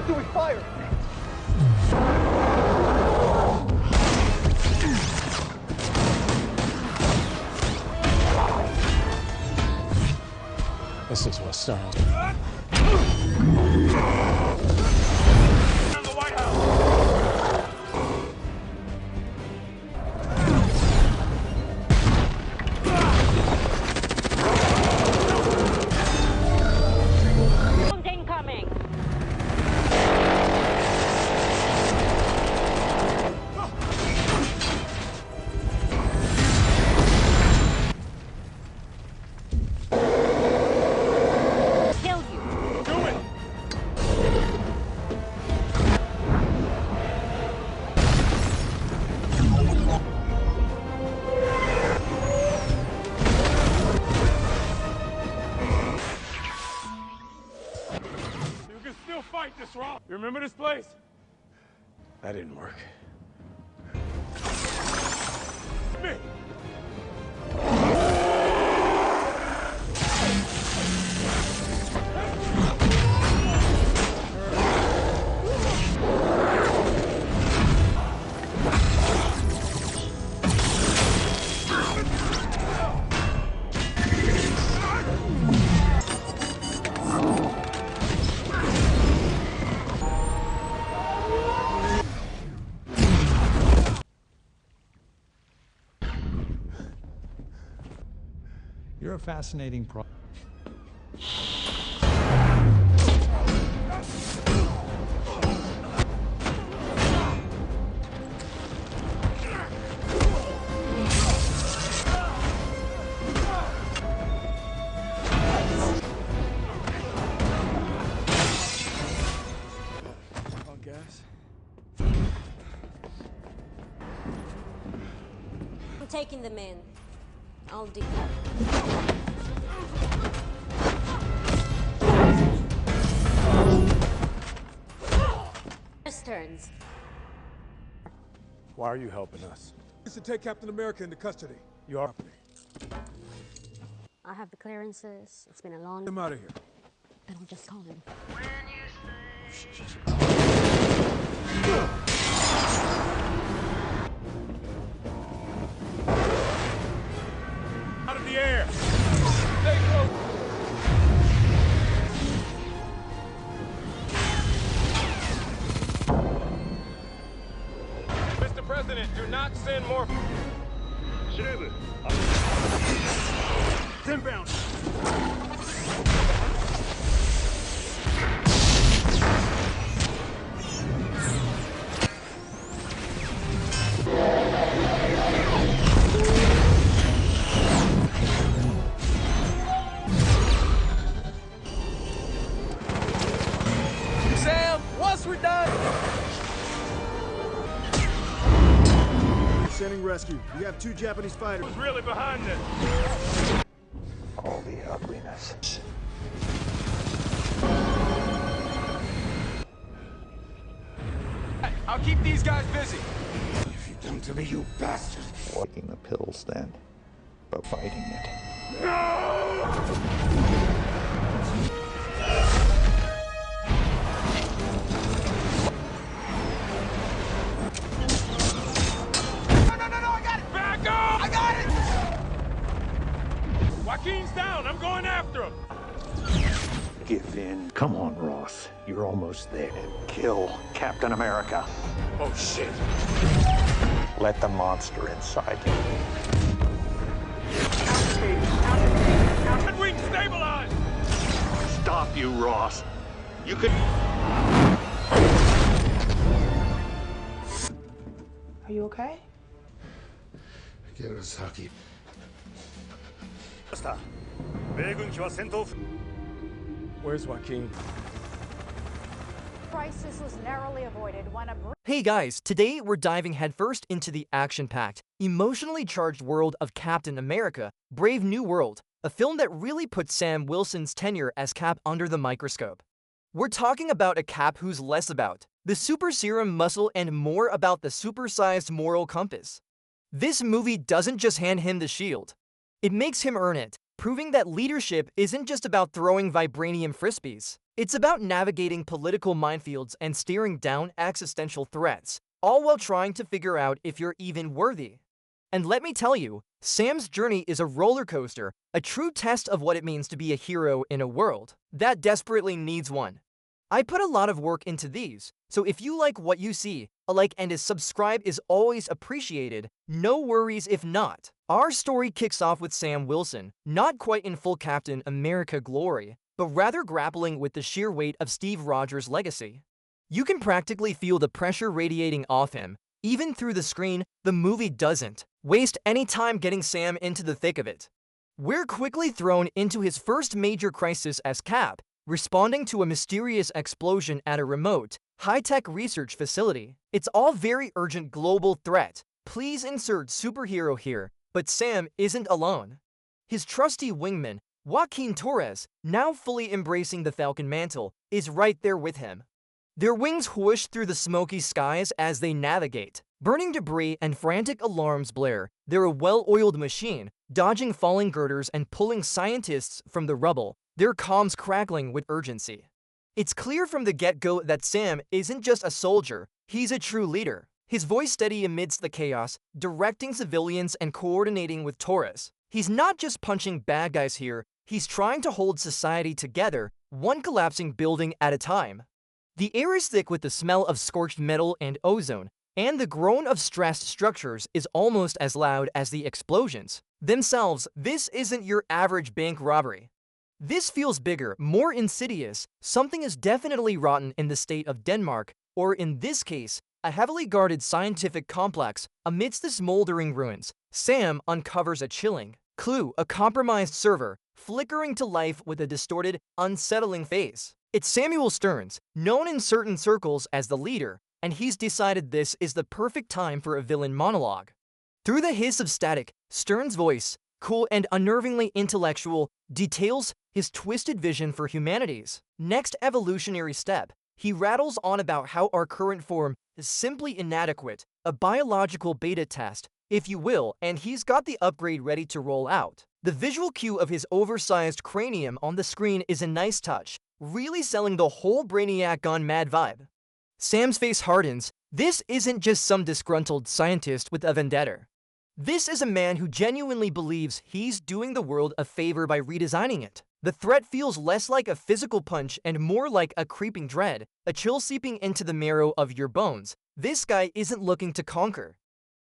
do we fire? This is what starts. The White House. Incoming. Fight this, Ross. You remember this place? That didn't work. Me. You're a fascinating On gas. I'm taking them in. I'll do turns. Why are you helping us? It's to take Captain America into custody. You are. I have the clearances. It's been a long Get him out of here. Then I'll just call him. Out of the air. Stay close. Mr. President, do not send more. Inbound. Sam, once we're done. Sending rescue. We have 2 Japanese fighters. Who's really behind this? All the ugliness. I'll keep these guys busy. What have you done to me, you bastard? Taking the pills then, but fighting it. Joaquin's down. I'm going after him. Give in. Come on, Ross. You're almost there. Kill Captain America. Oh, shit. Let the monster inside you. Wing stabilize. Stop you, Ross. You could... Are you okay? Hirosaki. Where's Joaquin? Crisis was narrowly avoided when a... Hey guys, today we're diving headfirst into the action-packed, emotionally charged world of Captain America: Brave New World, a film that really puts Sam Wilson's tenure as Cap under the microscope. We're talking about a Cap who's less about the super serum muscle and more about the supersized moral compass. This movie doesn't just hand him the shield. It makes him earn it, proving that leadership isn't just about throwing vibranium frisbees. It's about navigating political minefields and staring down existential threats, all while trying to figure out if you're even worthy. And let me tell you, Sam's journey is a roller coaster, a true test of what it means to be a hero in a world that desperately needs one. I put a lot of work into these, so if you like what you see, a like and a subscribe is always appreciated, no worries if not. Our story kicks off with Sam Wilson, not quite in full Captain America glory, but rather grappling with the sheer weight of Steve Rogers' legacy. You can practically feel the pressure radiating off him. Even through the screen, the movie doesn't waste any time getting Sam into the thick of it. We're quickly thrown into his first major crisis as Cap, responding to a mysterious explosion at a remote, high-tech research facility. It's all very urgent global threat. Please insert superhero here, but Sam isn't alone. His trusty wingman, Joaquin Torres, now fully embracing the Falcon mantle, is right there with him. Their wings whoosh through the smoky skies as they navigate. Burning debris and frantic alarms blare. They're a well-oiled machine, dodging falling girders and pulling scientists from the rubble, their comms crackling with urgency. It's clear from the get-go that Sam isn't just a soldier, he's a true leader. His voice steady amidst the chaos, directing civilians and coordinating with Torres. He's not just punching bad guys here, he's trying to hold society together, one collapsing building at a time. The air is thick with the smell of scorched metal and ozone, and the groan of stressed structures is almost as loud as the explosions themselves. This isn't your average bank robbery. This feels bigger, more insidious. Something is definitely rotten in the state of Denmark, or in this case, a heavily guarded scientific complex. Amidst the smoldering ruins, Sam uncovers a chilling clue, a compromised server, flickering to life with a distorted, unsettling face. It's Samuel Stearns, known in certain circles as the leader, and he's decided this is the perfect time for a villain monologue. Through the hiss of static, Stearns' voice, cool and unnervingly intellectual, details his twisted vision for humanity's next evolutionary step. He rattles on about how our current form is simply inadequate, a biological beta test, if you will, and he's got the upgrade ready to roll out. The visual cue of his oversized cranium on the screen is a nice touch, really selling the whole Brainiac gone mad vibe. Sam's face hardens. This isn't just some disgruntled scientist with a vendetta. This is a man who genuinely believes he's doing the world a favor by redesigning it. The threat feels less like a physical punch and more like a creeping dread, a chill seeping into the marrow of your bones. This guy isn't looking to conquer.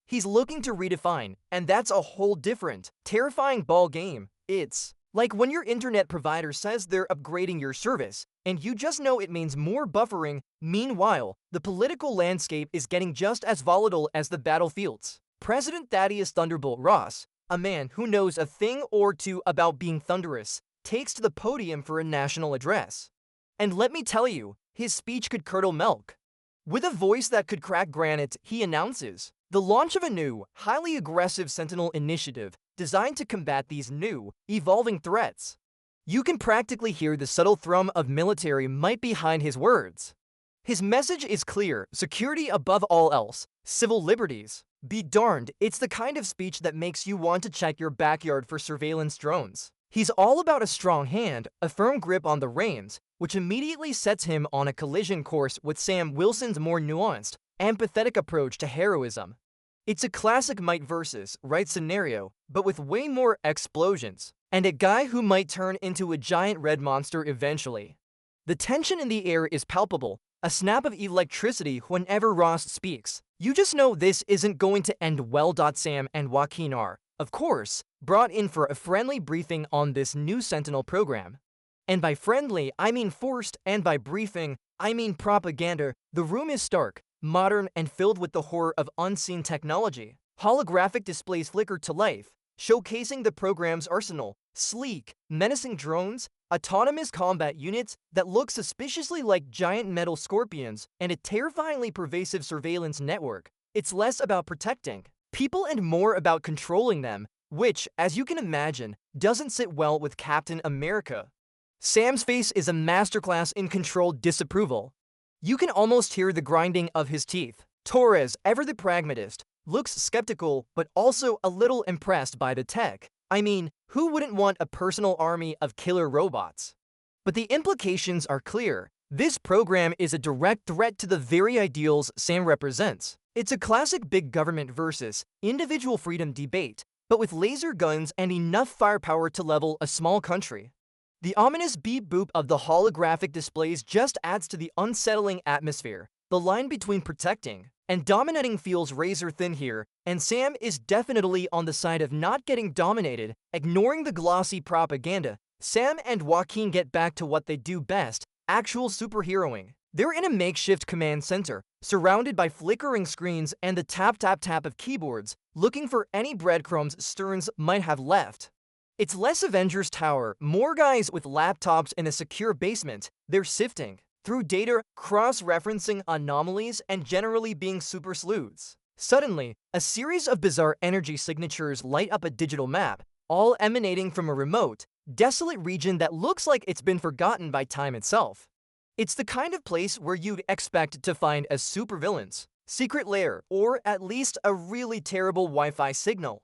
He's looking to redefine, and that's a whole different, terrifying ball game. It's like when your internet provider says they're upgrading your service, and you just know it means more buffering. Meanwhile, the political landscape is getting just as volatile as the battlefields. President Thunderbolt Ross, a man who knows a thing or two about being thunderous, takes to the podium for a national address. And let me tell you, his speech could curdle milk. With a voice that could crack granite, he announces the launch of a new, highly aggressive Sentinel initiative designed to combat these new, evolving threats. You can practically hear the subtle thrum of military might behind his words. His message is clear: security above all else, civil liberties. Be darned, it's the kind of speech that makes you want to check your backyard for surveillance drones. He's all about a strong hand, a firm grip on the reins, which immediately sets him on a collision course with Sam Wilson's more nuanced, empathetic approach to heroism. It's a classic might versus right scenario, but with way more explosions, and a guy who might turn into a giant red monster eventually. The tension in the air is palpable, a snap of electricity whenever Ross speaks. You just know this isn't going to end well. Sam and Joaquin are, of course, brought in for a friendly briefing on this new Sentinel program. And by friendly, I mean forced, and by briefing, I mean propaganda. The room is stark, modern, and filled with the horror of unseen technology. Holographic displays flicker to life, showcasing the program's arsenal. Sleek, menacing drones, autonomous combat units that look suspiciously like giant metal scorpions, and a terrifyingly pervasive surveillance network. It's less about protecting people and more about controlling them, which, as you can imagine, doesn't sit well with Captain America. Sam's face is a masterclass in controlled disapproval. You can almost hear the grinding of his teeth. Torres, ever the pragmatist, looks skeptical but also a little impressed by the tech. I mean, who wouldn't want a personal army of killer robots? But the implications are clear. This program is a direct threat to the very ideals Sam represents. It's a classic big government versus individual freedom debate, but with laser guns and enough firepower to level a small country. The ominous beep-boop of the holographic displays just adds to the unsettling atmosphere. The line between protecting and dominating feels razor-thin here, and Sam is definitely on the side of not getting dominated. Ignoring the glossy propaganda, Sam and Joaquin get back to what they do best, actual superheroing. They're in a makeshift command center, surrounded by flickering screens and the tap-tap-tap of keyboards, looking for any breadcrumbs Stearns might have left. It's less Avengers Tower, more guys with laptops in a secure basement. They're sifting through data, cross-referencing anomalies, and generally being super sleuths. Suddenly, a series of bizarre energy signatures light up a digital map, all emanating from a remote, desolate region that looks like it's been forgotten by time itself. It's the kind of place where you'd expect to find a supervillain's secret lair, or at least a really terrible Wi-Fi signal.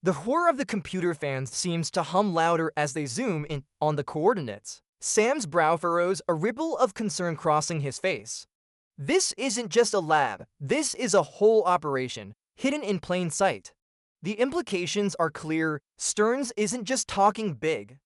The horror of the computer fans seems to hum louder as they zoom in on the coordinates. Sam's brow furrows, a ripple of concern crossing his face. This isn't just a lab, this is a whole operation, hidden in plain sight. The implications are clear. Stearns isn't just talking big.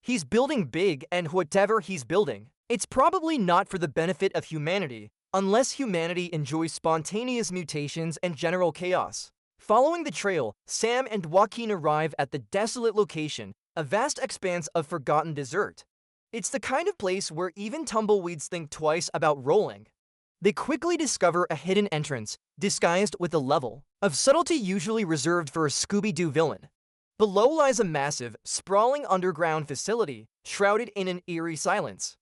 He's building big, and whatever he's building, it's probably not for the benefit of humanity, unless humanity enjoys spontaneous mutations and general chaos. Following the trail, Sam and Joaquin arrive at the desolate location, a vast expanse of forgotten desert. It's the kind of place where even tumbleweeds think twice about rolling. They quickly discover a hidden entrance, disguised with a level of subtlety usually reserved for a Scooby-Doo villain. Below lies a massive, sprawling underground facility, shrouded in an eerie silence.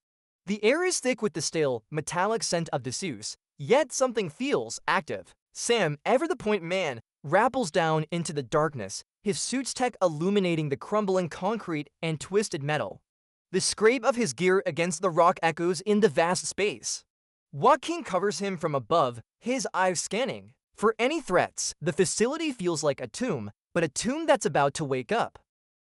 The air is thick with the stale, metallic scent of disuse, yet something feels active. Sam, ever the point man, rappels down into the darkness, his suit's tech illuminating the crumbling concrete and twisted metal. The scrape of his gear against the rock echoes in the vast space. Joaquin covers him from above, his eyes scanning for any threats. The facility feels like a tomb, but a tomb that's about to wake up.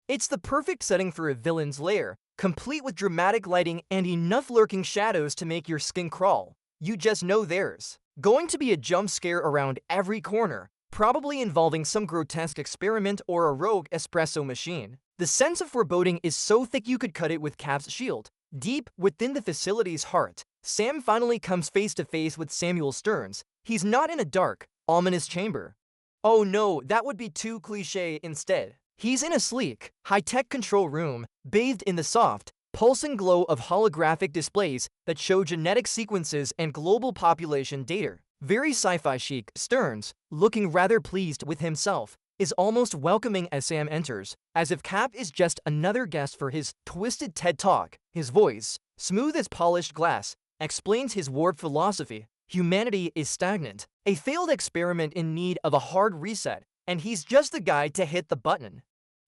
It's the perfect setting for a villain's lair, complete with dramatic lighting and enough lurking shadows to make your skin crawl. You just know there's going to be a jump scare around every corner, probably involving some grotesque experiment or a rogue espresso machine. The sense of foreboding is so thick you could cut it with Cap's shield. Deep within the facility's heart, Sam finally comes face to face with Samuel Stearns. He's not in a dark, ominous chamber. Oh no, that would be too cliché. Instead, he's in a sleek, high-tech control room, bathed in the soft, pulsing glow of holographic displays that show genetic sequences and global population data. Very sci-fi chic. Stearns, looking rather pleased with himself, is almost welcoming as Sam enters, as if Cap is just another guest for his twisted TED Talk. His voice, smooth as polished glass, explains his warped philosophy. Humanity is stagnant, a failed experiment in need of a hard reset, and he's just the guy to hit the button.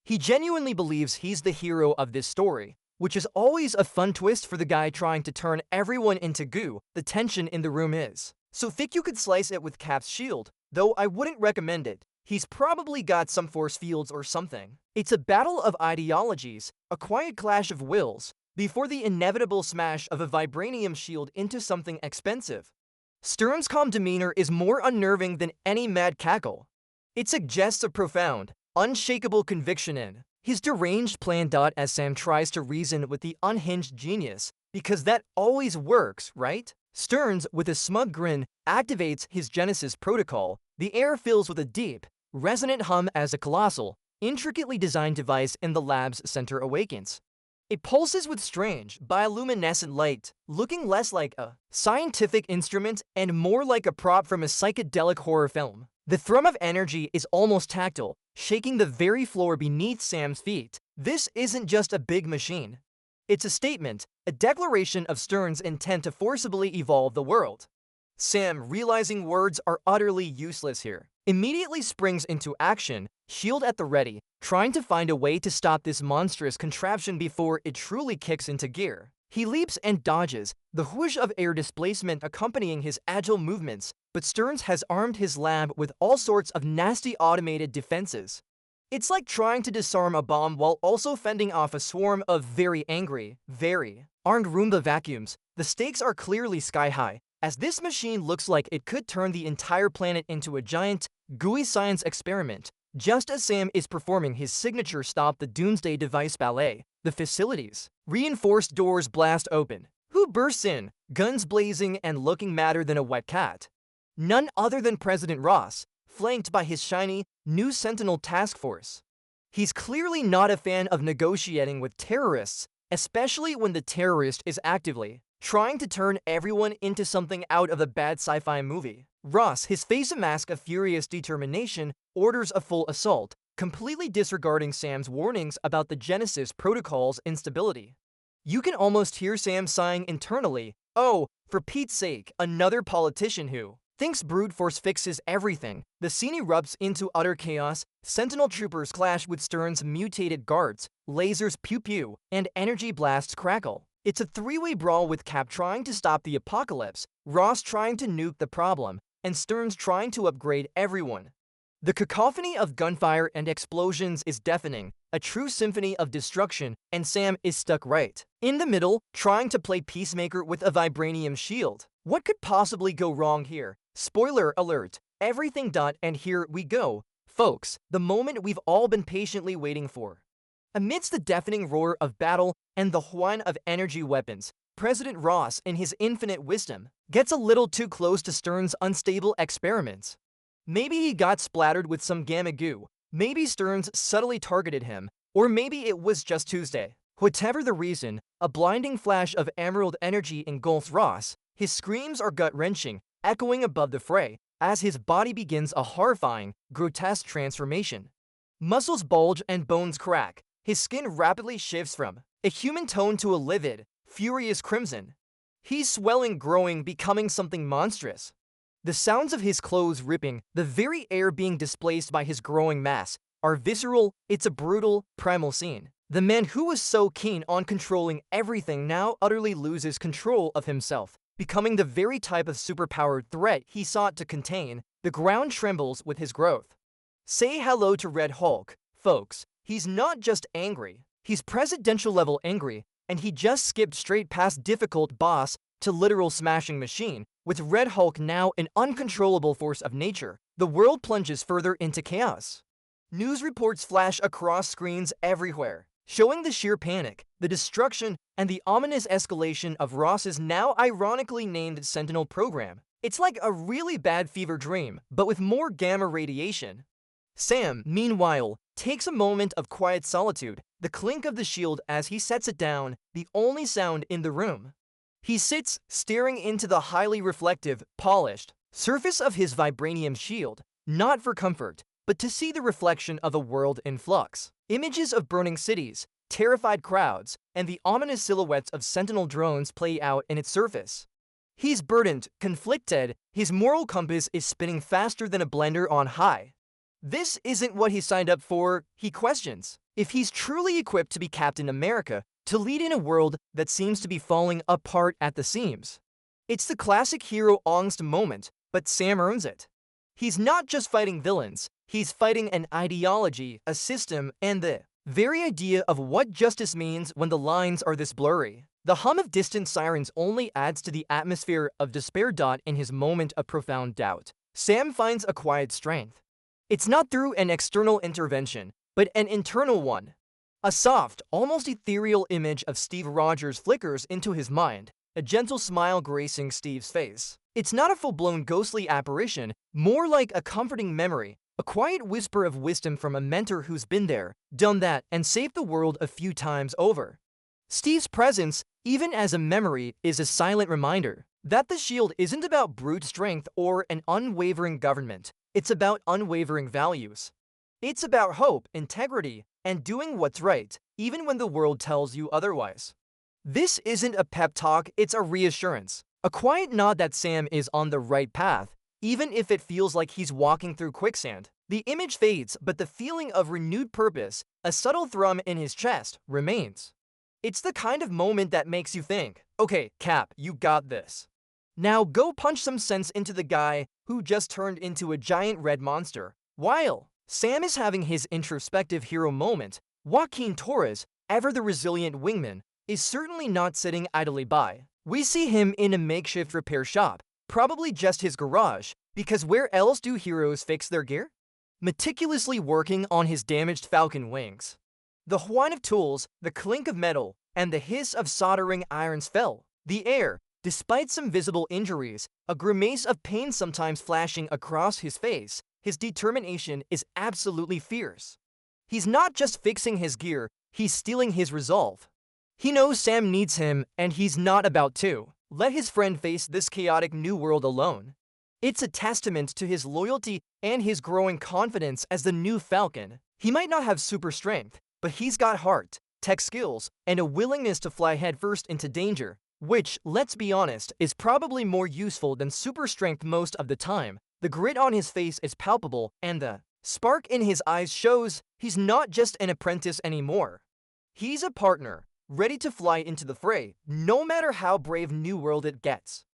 He genuinely believes he's the hero of this story, which is always a fun twist for the guy trying to turn everyone into goo. The tension in the room is so thick you could slice it with Cap's shield, though I wouldn't recommend it. He's probably got some force fields or something. It's a battle of ideologies, a quiet clash of wills, before the inevitable smash of a vibranium shield into something expensive. Stearns' calm demeanor is more unnerving than any mad cackle. It suggests a profound, unshakable conviction in his deranged plan. As Sam tries to reason with the unhinged genius, because that always works, right? Stearns, with a smug grin, activates his Genesis protocol. The air fills with a deep, resonant hum as a colossal, intricately designed device in the lab's center awakens. It pulses with strange, bioluminescent light, looking less like a scientific instrument and more like a prop from a psychedelic horror film. The thrum of energy is almost tactile, shaking the very floor beneath Sam's feet. This isn't just a big machine. It's a statement, a declaration of Stearns' intent to forcibly evolve the world. Sam, realizing words are utterly useless here, immediately springs into action, shield at the ready, trying to find a way to stop this monstrous contraption before it truly kicks into gear. He leaps and dodges, the whoosh of air displacement accompanying his agile movements, but Stearns has armed his lab with all sorts of nasty automated defenses. It's like trying to disarm a bomb while also fending off a swarm of very angry, very armed Roomba vacuums. The stakes are clearly sky high, as this machine looks like it could turn the entire planet into a giant, gooey science experiment. Just as Sam is performing his signature Stop the Doomsday Device ballet, the facility's reinforced doors blast open. Who bursts in, guns blazing and looking madder than a wet cat? None other than President Ross, flanked by his shiny, new Sentinel task force. He's clearly not a fan of negotiating with terrorists, especially when the terrorist is actively trying to turn everyone into something out of a bad sci-fi movie. Ross, his face a mask of furious determination, orders a full assault, completely disregarding Sam's warnings about the Genesis Protocol's instability. You can almost hear Sam sighing internally, "Oh, for Pete's sake, another politician who thinks brute force fixes everything." The scene erupts into utter chaos. Sentinel troopers clash with Stern's mutated guards, lasers pew-pew, and energy blasts crackle. It's a three-way brawl with Cap trying to stop the apocalypse, Ross trying to nuke the problem, and Stern's trying to upgrade everyone. The cacophony of gunfire and explosions is deafening, a true symphony of destruction, and Sam is stuck right in the middle, trying to play peacemaker with a vibranium shield. What could possibly go wrong here? Spoiler alert, everything. And here we go, folks, the moment we've all been patiently waiting for. Amidst the deafening roar of battle and the whine of energy weapons, President Ross, in his infinite wisdom, gets a little too close to Stern's unstable experiments. Maybe he got splattered with some gamma goo, maybe Stern's subtly targeted him, or maybe it was just Tuesday. Whatever the reason, a blinding flash of emerald energy engulfs Ross. His screams are gut-wrenching, echoing above the fray, as his body begins a horrifying, grotesque transformation. Muscles bulge and bones crack. His skin rapidly shifts from a human tone to a livid, furious crimson. He's swelling, growing, becoming something monstrous. The sounds of his clothes ripping, the very air being displaced by his growing mass, are visceral. It's a brutal, primal scene. The man who was so keen on controlling everything now utterly loses control of himself, becoming the very type of superpowered threat he sought to contain. The ground trembles with his growth. Say hello to Red Hulk, folks. He's not just angry, he's presidential-level angry, and he just skipped straight past difficult boss to literal smashing machine. With Red Hulk now an uncontrollable force of nature, the world plunges further into chaos. News reports flash across screens everywhere, showing the sheer panic, the destruction, and the ominous escalation of Ross's now ironically named Sentinel program. It's like a really bad fever dream, but with more gamma radiation. Sam, meanwhile, takes a moment of quiet solitude, the clink of the shield as he sets it down, the only sound in the room. He sits, staring into the highly reflective, polished surface of his vibranium shield, not for comfort, but to see the reflection of a world in flux. Images of burning cities, terrified crowds, and the ominous silhouettes of Sentinel drones play out in its surface. He's burdened, conflicted, his moral compass is spinning faster than a blender on high. This isn't what he signed up for, he questions. If he's truly equipped to be Captain America, to lead in a world that seems to be falling apart at the seams. It's the classic hero angst moment, but Sam earns it. He's not just fighting villains, he's fighting an ideology, a system, and the very idea of what justice means when the lines are this blurry. The hum of distant sirens only adds to the atmosphere of despair. In his moment of profound doubt, Sam finds a quiet strength. It's not through an external intervention, but an internal one. A soft, almost ethereal image of Steve Rogers flickers into his mind, a gentle smile gracing Steve's face. It's not a full-blown ghostly apparition, more like a comforting memory, a quiet whisper of wisdom from a mentor who's been there, done that, and saved the world a few times over. Steve's presence, even as a memory, is a silent reminder that the shield isn't about brute strength or an unwavering government. It's about unwavering values. It's about hope, integrity, and doing what's right, even when the world tells you otherwise. This isn't a pep talk, it's a reassurance. A quiet nod that Sam is on the right path, even if it feels like he's walking through quicksand. The image fades, but the feeling of renewed purpose, a subtle thrum in his chest, remains. It's the kind of moment that makes you think, okay, Cap, you got this. Now go punch some sense into the guy who just turned into a giant red monster. While Sam is having his introspective hero moment, Joaquin Torres, ever the resilient wingman, is certainly not sitting idly by. We see him in a makeshift repair shop, probably just his garage, because where else do heroes fix their gear? Meticulously working on his damaged Falcon wings. The whine of tools, the clink of metal, and the hiss of soldering irons fell. The air, despite some visible injuries, a grimace of pain sometimes flashing across his face, his determination is absolutely fierce. He's not just fixing his gear, he's stealing his resolve. He knows Sam needs him, and he's not about to let his friend face this chaotic new world alone. It's a testament to his loyalty and his growing confidence as the new Falcon. He might not have super strength, but he's got heart, tech skills, and a willingness to fly headfirst into danger, which, let's be honest, is probably more useful than super strength most of the time. The grit on his face is palpable, and the spark in his eyes shows he's not just an apprentice anymore. He's a partner, ready to fly into the fray, no matter how brave new world it gets.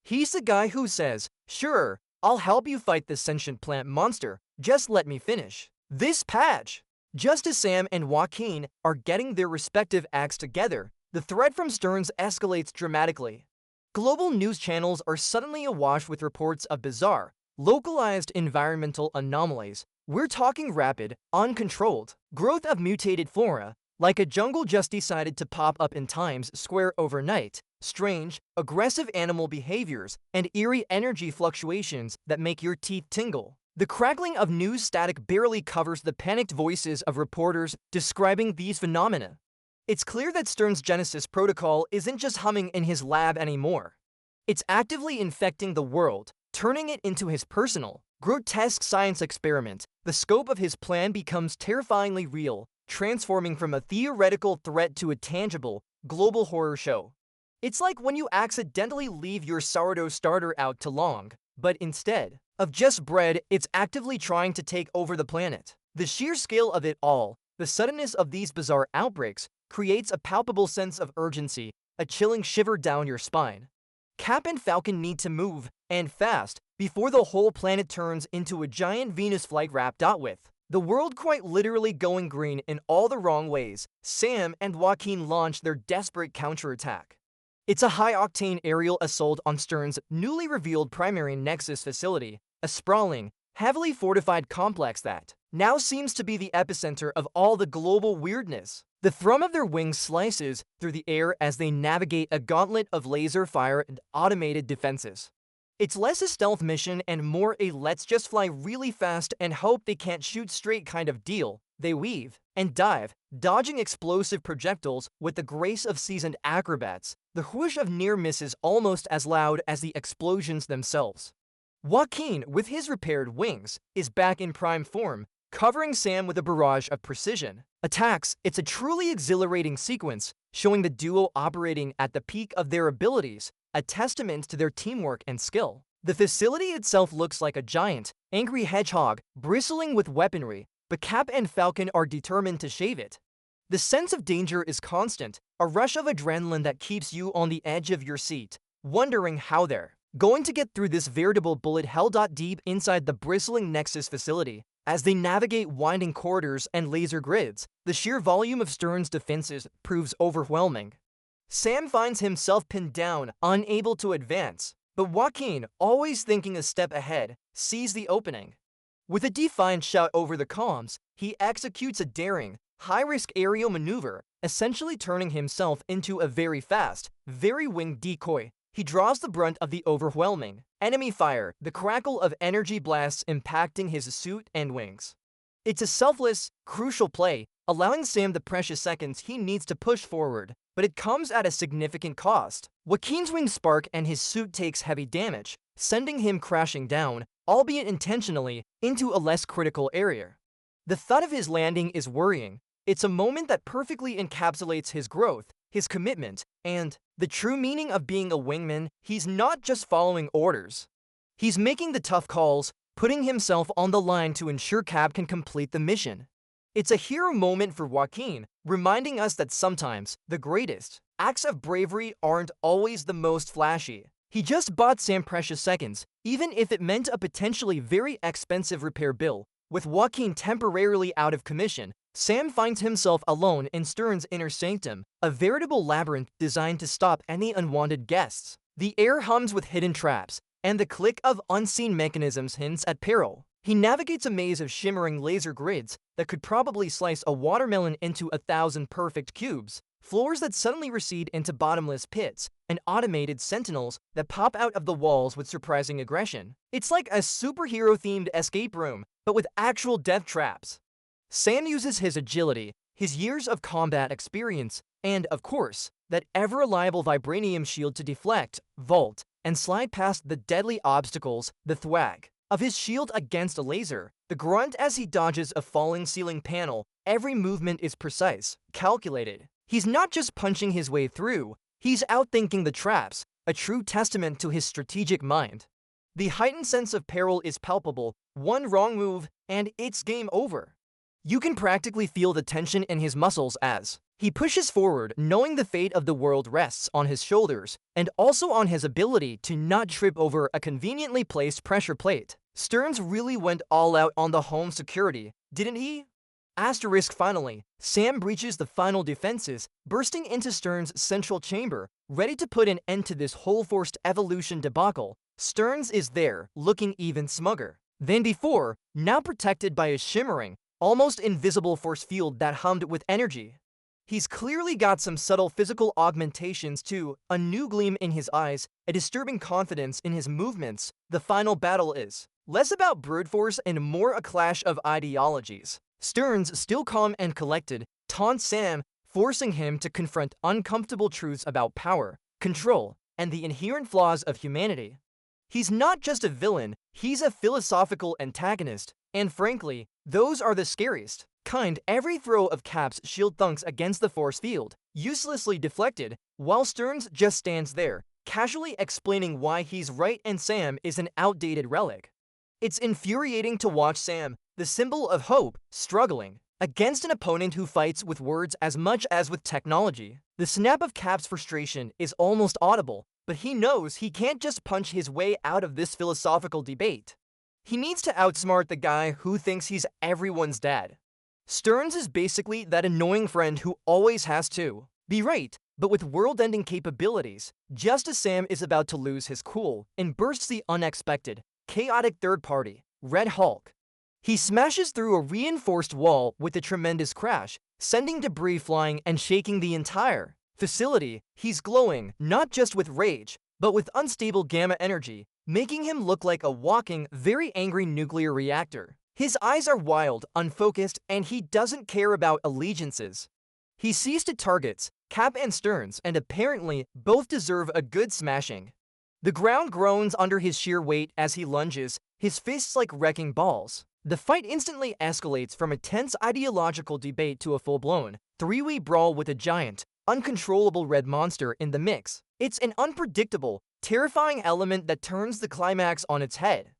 He's the guy who says, "Sure, I'll help you fight this sentient plant monster, just let me finish this patch." Just as Sam and Joaquin are getting their respective acts together, the threat from Stearns escalates dramatically. Global news channels are suddenly awash with reports of bizarre, localized environmental anomalies. We're talking rapid, uncontrolled growth of mutated flora, like a jungle just decided to pop up in Times Square overnight, strange, aggressive animal behaviors, and eerie energy fluctuations that make your teeth tingle. The crackling of news static barely covers the panicked voices of reporters describing these phenomena. It's clear that Stearns' Genesis protocol isn't just humming in his lab anymore. It's actively infecting the world, turning it into his personal, grotesque science experiment. The scope of his plan becomes terrifyingly real, transforming from a theoretical threat to a tangible, global horror show. It's like when you accidentally leave your sourdough starter out too long, but instead of just bread, it's actively trying to take over the planet. The sheer scale of it all, the suddenness of these bizarre outbreaks, creates a palpable sense of urgency, a chilling shiver down your spine. Cap and Falcon need to move, and fast, before the whole planet turns into a giant Venus flytrap. With the world quite literally going green in all the wrong ways, Sam and Joaquin launch their desperate counterattack. It's a high-octane aerial assault on Stearns' newly revealed primary Nexus facility, a sprawling, heavily fortified complex that now seems to be the epicenter of all the global weirdness. The thrum of their wings slices through the air as they navigate a gauntlet of laser fire and automated defenses. It's less a stealth mission and more a let's just fly really fast and hope they can't shoot straight kind of deal. They weave and dive, dodging explosive projectiles with the grace of seasoned acrobats, the whoosh of near misses almost as loud as the explosions themselves. Joaquin, with his repaired wings, is back in prime form, covering Sam with a barrage of precision attacks. It's a truly exhilarating sequence, showing the duo operating at the peak of their abilities, a testament to their teamwork and skill. The facility itself looks like a giant, angry hedgehog, bristling with weaponry, but Cap and Falcon are determined to shave it. The sense of danger is constant, a rush of adrenaline that keeps you on the edge of your seat, wondering how they're going to get through this veritable bullet hell. Deep inside the bristling Nexus facility, as they navigate winding corridors and laser grids, the sheer volume of Stearns' defenses proves overwhelming. Sam finds himself pinned down, unable to advance, but Joaquin, always thinking a step ahead, sees the opening. With a defiant shout over the comms, he executes a daring, high-risk aerial maneuver, essentially turning himself into a very fast, very winged decoy. He draws the brunt of the overwhelming enemy fire, the crackle of energy blasts impacting his suit and wings. It's a selfless, crucial play, allowing Sam the precious seconds he needs to push forward, but it comes at a significant cost. Joaquin's wings spark and his suit takes heavy damage, sending him crashing down, albeit intentionally, into a less critical area. The thud of his landing is worrying. It's a moment that perfectly encapsulates his growth, his commitment, and the true meaning of being a wingman. He's not just following orders. He's making the tough calls, putting himself on the line to ensure Cap can complete the mission. It's a hero moment for Joaquin, reminding us that sometimes the greatest acts of bravery aren't always the most flashy. He just bought Sam precious seconds, even if it meant a potentially very expensive repair bill. With Joaquin temporarily out of commission, Sam finds himself alone in Stern's inner sanctum, a veritable labyrinth designed to stop any unwanted guests. The air hums with hidden traps, and the click of unseen mechanisms hints at peril. He navigates a maze of shimmering laser grids that could probably slice a watermelon into 1,000 perfect cubes, floors that suddenly recede into bottomless pits, and automated sentinels that pop out of the walls with surprising aggression. It's like a superhero-themed escape room, but with actual death traps. Sam uses his agility, his years of combat experience, and, of course, that ever-reliable vibranium shield to deflect, vault, and slide past the deadly obstacles, the thwag of his shield against a laser, the grunt as he dodges a falling ceiling panel. Every movement is precise, calculated. He's not just punching his way through, he's outthinking the traps, a true testament to his strategic mind. The heightened sense of peril is palpable. One wrong move, and it's game over. You can practically feel the tension in his muscles as he pushes forward, knowing the fate of the world rests on his shoulders, and also on his ability to not trip over a conveniently placed pressure plate. Stearns really went all out on the home security, didn't he? Asterisk finally, Sam breaches the final defenses, bursting into Stearns' central chamber, ready to put an end to this whole forced evolution debacle. Stearns is there, looking even smugger than before, now protected by a shimmering, almost invisible force field that hummed with energy. He's clearly got some subtle physical augmentations too, a new gleam in his eyes, a disturbing confidence in his movements. The final battle is less about brute force and more a clash of ideologies. Stearns, still calm and collected, taunts Sam, forcing him to confront uncomfortable truths about power, control, and the inherent flaws of humanity. He's not just a villain, he's a philosophical antagonist, and frankly, those are the scariest kind. Every throw of Cap's shield thunks against the force field, uselessly deflected, while Stearns just stands there, casually explaining why he's right and Sam is an outdated relic. It's infuriating to watch Sam, the symbol of hope, struggling against an opponent who fights with words as much as with technology. The snap of Cap's frustration is almost audible, but he knows he can't just punch his way out of this philosophical debate. He needs to outsmart the guy who thinks he's everyone's dad. Stearns is basically that annoying friend who always has to be right, but with world-ending capabilities. Just as Sam is about to lose his cool, in bursts the unexpected, chaotic third party, Red Hulk. He smashes through a reinforced wall with a tremendous crash, sending debris flying and shaking the entire facility. He's glowing, not just with rage, but with unstable gamma energy, making him look like a walking, very angry nuclear reactor. His eyes are wild, unfocused, and he doesn't care about allegiances. He sees to targets, Cap and Stearns, and apparently both deserve a good smashing. The ground groans under his sheer weight as he lunges, his fists like wrecking balls. The fight instantly escalates from a tense ideological debate to a full-blown, three-way brawl with a giant, uncontrollable red monster in the mix. It's an unpredictable, terrifying element that turns the climax on its head.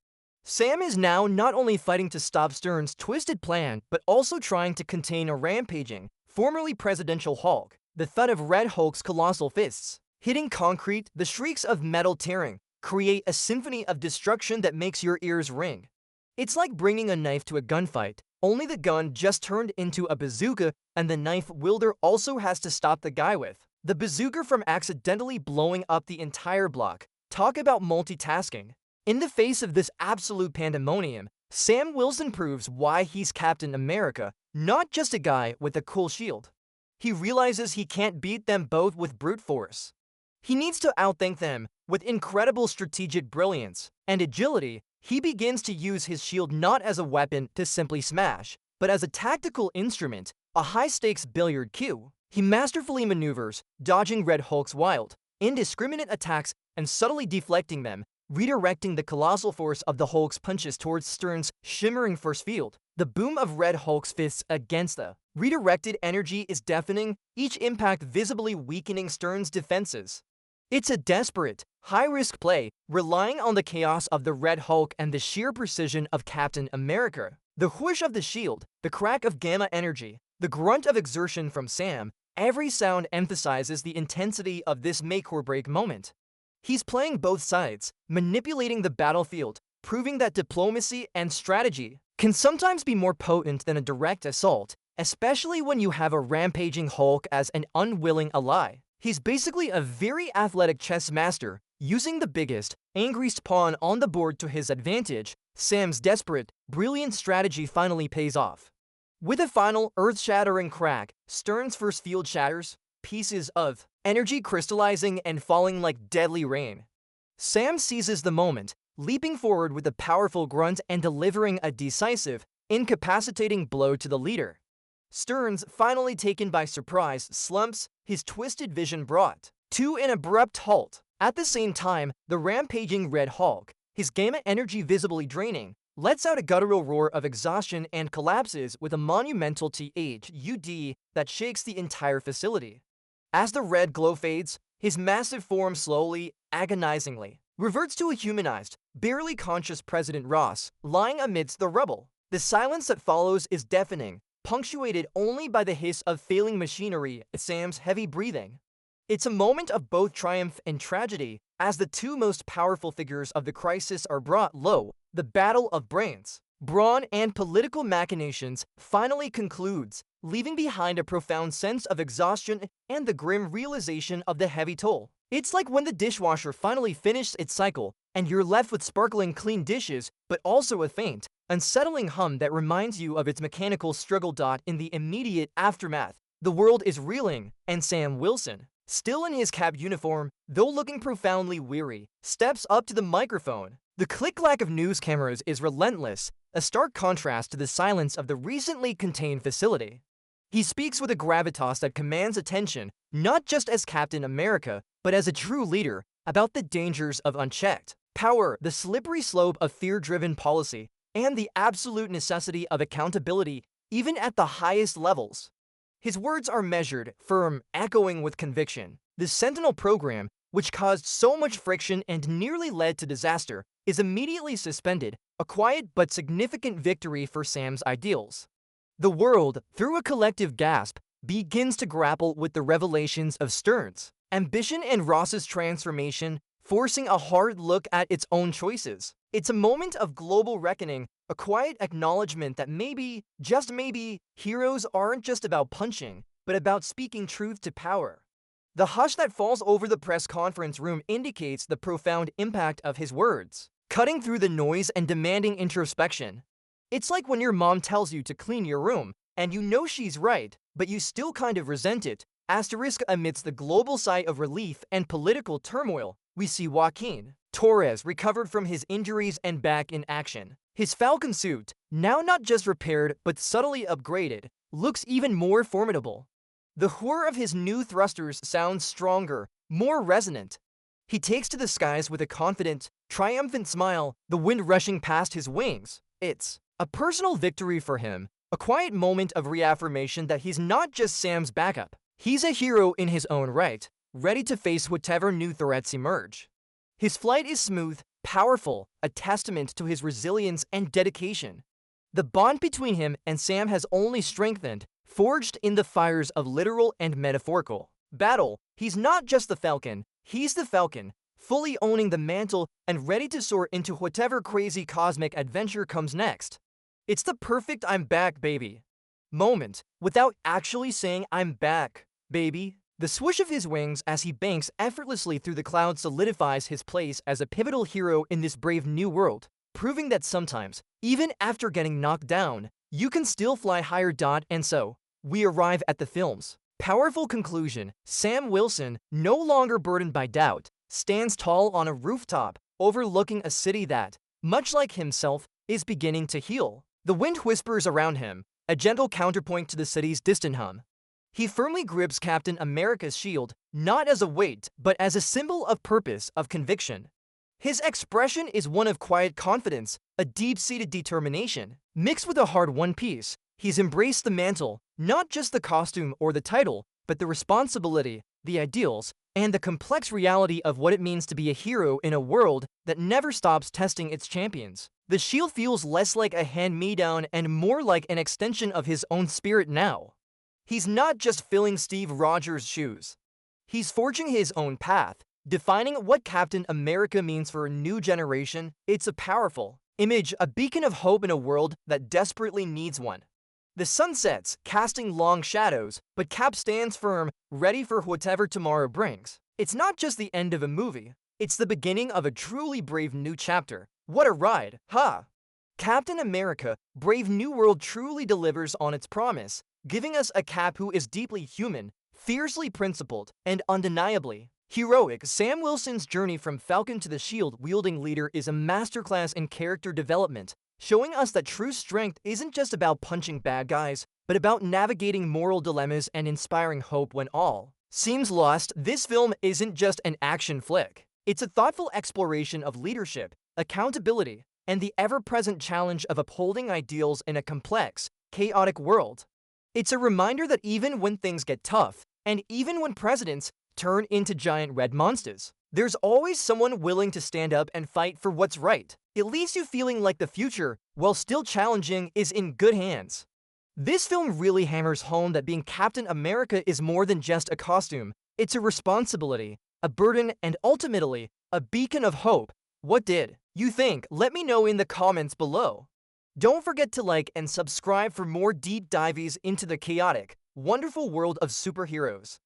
Sam is now not only fighting to stop Stearns' twisted plan, but also trying to contain a rampaging, formerly presidential Hulk. The thud of Red Hulk's colossal fists hitting concrete, the shrieks of metal tearing, create a symphony of destruction that makes your ears ring. It's like bringing a knife to a gunfight, only the gun just turned into a bazooka, and the knife wielder also has to stop the guy with the bazooka from accidentally blowing up the entire block. Talk about multitasking. In the face of this absolute pandemonium, Sam Wilson proves why he's Captain America, not just a guy with a cool shield. He realizes he can't beat them both with brute force. He needs to outthink them with incredible strategic brilliance and agility. He begins to use his shield not as a weapon to simply smash, but as a tactical instrument, a high-stakes billiard cue. He masterfully maneuvers, dodging Red Hulk's wild, indiscriminate attacks and subtly deflecting them, redirecting the colossal force of the Hulk's punches towards Stearns' shimmering force field. The boom of Red Hulk's fists against the redirected energy is deafening, each impact visibly weakening Stearns' defenses. It's a desperate, high-risk play, relying on the chaos of the Red Hulk and the sheer precision of Captain America. The whoosh of the shield, the crack of gamma energy, the grunt of exertion from Sam, every sound emphasizes the intensity of this make-or-break moment. He's playing both sides, manipulating the battlefield, proving that diplomacy and strategy can sometimes be more potent than a direct assault, especially when you have a rampaging Hulk as an unwilling ally. He's basically a very athletic chess master, using the biggest, angriest pawn on the board to his advantage. Sam's desperate, brilliant strategy finally pays off. With a final, earth-shattering crack, Stern's first field shatters, pieces of energy crystallizing and falling like deadly rain. Sam seizes the moment, leaping forward with a powerful grunt and delivering a decisive, incapacitating blow to the leader. Stern's, finally taken by surprise, slumps, his twisted vision brought to an abrupt halt. At the same time, the rampaging Red Hulk, his gamma energy visibly draining, lets out a guttural roar of exhaustion and collapses with a monumental THUD that shakes the entire facility. As the red glow fades, his massive form slowly, agonizingly, reverts to a humanized, barely conscious President Ross, lying amidst the rubble. The silence that follows is deafening, punctuated only by the hiss of failing machinery, Sam's heavy breathing. It's a moment of both triumph and tragedy, as the two most powerful figures of the crisis are brought low. The battle of brains, brawn, and political machinations finally concludes, leaving behind a profound sense of exhaustion and the grim realization of the heavy toll. It's like when the dishwasher finally finishes its cycle, and you're left with sparkling clean dishes, but also a faint, unsettling hum that reminds you of its mechanical struggle. In the immediate aftermath, the world is reeling, and Sam Wilson, still in his Cap uniform, though looking profoundly weary, steps up to the microphone. The click-clack of news cameras is relentless, a stark contrast to the silence of the recently contained facility. He speaks with a gravitas that commands attention, not just as Captain America, but as a true leader, about the dangers of unchecked power, the slippery slope of fear-driven policy, and the absolute necessity of accountability, even at the highest levels. His words are measured, firm, echoing with conviction. The Sentinel program, which caused so much friction and nearly led to disaster, is immediately suspended, a quiet but significant victory for Sam's ideals. The world, through a collective gasp, begins to grapple with the revelations of Stern's ambition and Ross's transformation, forcing a hard look at its own choices. It's a moment of global reckoning, a quiet acknowledgement that maybe, just maybe, heroes aren't just about punching, but about speaking truth to power. The hush that falls over the press conference room indicates the profound impact of his words, cutting through the noise and demanding introspection. It's like when your mom tells you to clean your room, and you know she's right, but you still kind of resent it. Asterisk amidst the global sigh of relief and political turmoil, we see Joaquin Torres recovered from his injuries and back in action. His Falcon suit, now not just repaired but subtly upgraded, looks even more formidable. The whir of his new thrusters sounds stronger, more resonant. He takes to the skies with a confident, triumphant smile, the wind rushing past his wings. It's a personal victory for him, a quiet moment of reaffirmation that he's not just Sam's backup. He's a hero in his own right, ready to face whatever new threats emerge. His flight is smooth, powerful, a testament to his resilience and dedication. The bond between him and Sam has only strengthened, forged in the fires of literal and metaphorical battle. He's not just the Falcon, he's the Falcon, fully owning the mantle and ready to soar into whatever crazy cosmic adventure comes next. It's the perfect "I'm back, baby" moment, without actually saying "I'm back, baby." The swoosh of his wings as he banks effortlessly through the clouds solidifies his place as a pivotal hero in this brave new world, proving that sometimes, even after getting knocked down, you can still fly higher. And so, we arrive at the film's powerful conclusion. Sam Wilson, no longer burdened by doubt, stands tall on a rooftop, overlooking a city that, much like himself, is beginning to heal. The wind whispers around him, a gentle counterpoint to the city's distant hum. He firmly grips Captain America's shield, not as a weight, but as a symbol of purpose, of conviction. His expression is one of quiet confidence, a deep-seated determination. Mixed with a hard-won peace, he's embraced the mantle, not just the costume or the title, but the responsibility, the ideals, and the complex reality of what it means to be a hero in a world that never stops testing its champions. The shield feels less like a hand-me-down and more like an extension of his own spirit now. He's not just filling Steve Rogers' shoes. He's forging his own path, defining what Captain America means for a new generation. It's a powerful image, a beacon of hope in a world that desperately needs one. The sun sets, casting long shadows, but Cap stands firm, ready for whatever tomorrow brings. It's not just the end of a movie, it's the beginning of a truly brave new chapter. What a ride, huh? Captain America: Brave New World truly delivers on its promise, giving us a Cap who is deeply human, fiercely principled, and undeniably heroic. Sam Wilson's journey from Falcon to the shield-wielding leader is a masterclass in character development, showing us that true strength isn't just about punching bad guys, but about navigating moral dilemmas and inspiring hope when all seems lost. This film isn't just an action flick. It's a thoughtful exploration of leadership, accountability, and the ever-present challenge of upholding ideals in a complex, chaotic world. It's a reminder that even when things get tough, and even when presidents turn into giant red monsters, there's always someone willing to stand up and fight for what's right. It leaves you feeling like the future, while still challenging, is in good hands. This film really hammers home that being Captain America is more than just a costume. It's a responsibility, a burden, and ultimately, a beacon of hope. What did you think? Let me know in the comments below. Don't forget to like and subscribe for more deep dives into the chaotic, wonderful world of superheroes.